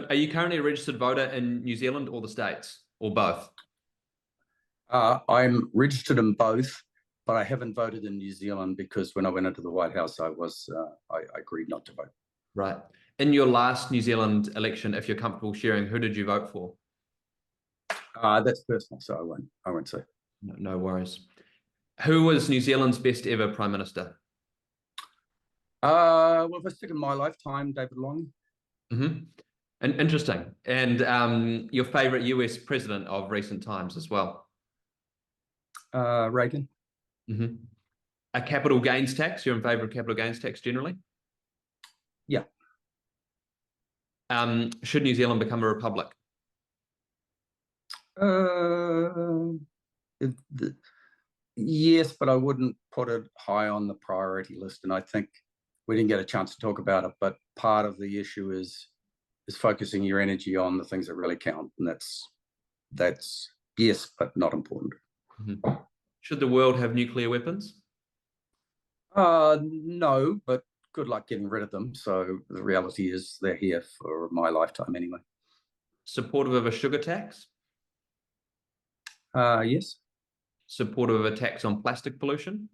Are you currently a registered voter in New Zealand or the States, or both? I'm registered in both, but I haven't voted in New Zealand because when I went into the White House, I agreed not to vote. Right. In your last New Zealand election, if you're comfortable sharing, who did you vote for? That's personal, so I won't say. No worries. Who was New Zealand's best ever Prime Minister? Well, if I stick in my lifetime, David Long. Mm-hmm. And interesting. And your favorite US president of recent times as well? Reagan. Mm-hmm. A capital gains tax? You're in favor of capital gains tax generally? Yeah. Should New Zealand become a republic? Uh, yes, but I wouldn't put it high on the priority list. And I think we didn't get a chance to talk about it, but part of the issue is focusing your energy on the things that really count, and that's yes, but not important. Mm-hmm. Should the world have nuclear weapons? No, but good luck getting rid of them. So the reality is they're here for my lifetime anyway. Supportive of a sugar tax? Yes. Supportive of a tax on plastic pollution?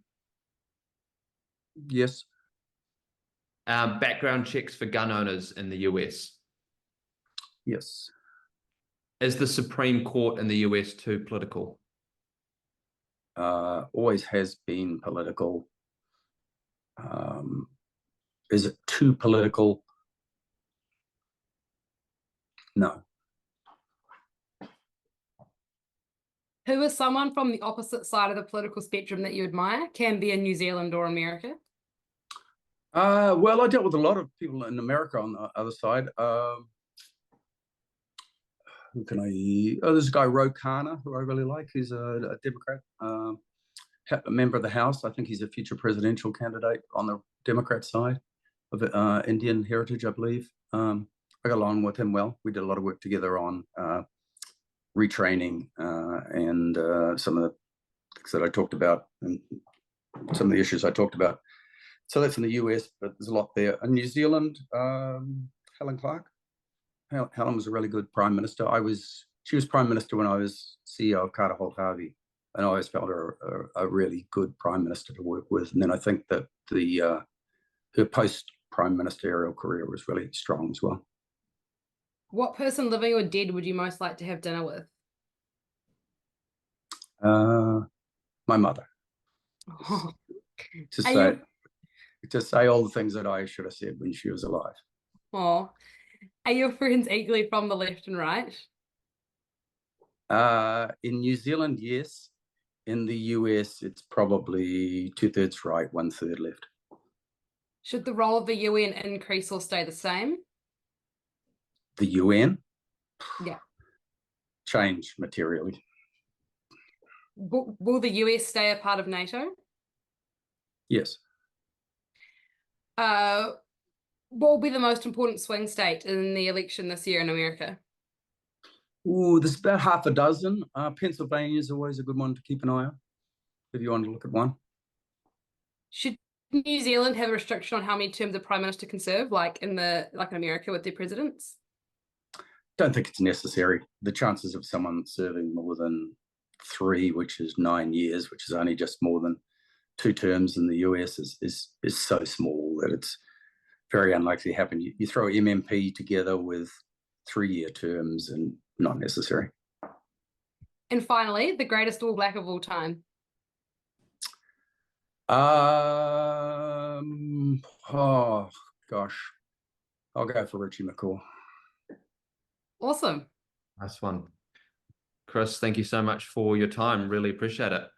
Yes. Background checks for gun owners in the US? Yes. Is the Supreme Court in the US too political? Always has been political. Is it too political? No. Who is someone from the opposite side of the political spectrum that you admire? Can be in New Zealand or America. Well, I dealt with a lot of people in America on the other side. Who can I? Oh, there's a guy, Ro Khanna, who I really like. He's a Democrat, a member of the House. I think he's a future presidential candidate on the Democrat side of Indian heritage, I believe. I got along with him well. We did a lot of work together on retraining and some of the things that I talked about and some of the issues I talked about. So that's in the US, but there's a lot there. In New Zealand, Helen Clark. Helen was a really good prime minister. She was prime minister when I was CEO of Carter Holt Harvey, and I always felt her a really good prime minister to work with. And then I think that her post prime ministerial career was really strong as well. What person, living or dead, would you most like to have dinner with? My mother. Oh. To say all the things that I should have said when she was alive. Oh, are your friends equally from the left and right? In New Zealand, yes. In the US, it's probably 2/3 right, 1/3 left. Should the role of the UN increase or stay the same? The UN? Yeah. Change materially. Will the US stay a part of NATO? Yes. What will be the most important swing state in the election this year in America? Ooh, there's about half a dozen. Pennsylvania is always a good one to keep an eye on if you want to look at one. Should New Zealand have a restriction on how many terms a prime minister can serve, like in America with their presidents? Don't think it's necessary. The chances of someone serving more than 3, which is 9 years, which is only just more than 2 terms in the US, is so small that it's very unlikely to happen. You throw MMP together with 3-year terms and not necessary. And finally, the greatest All Black of all time. Oh gosh, I'll go for Richie McCaw. Awesome. Nice one. Chris, thank you so much for your time. Really appreciate it.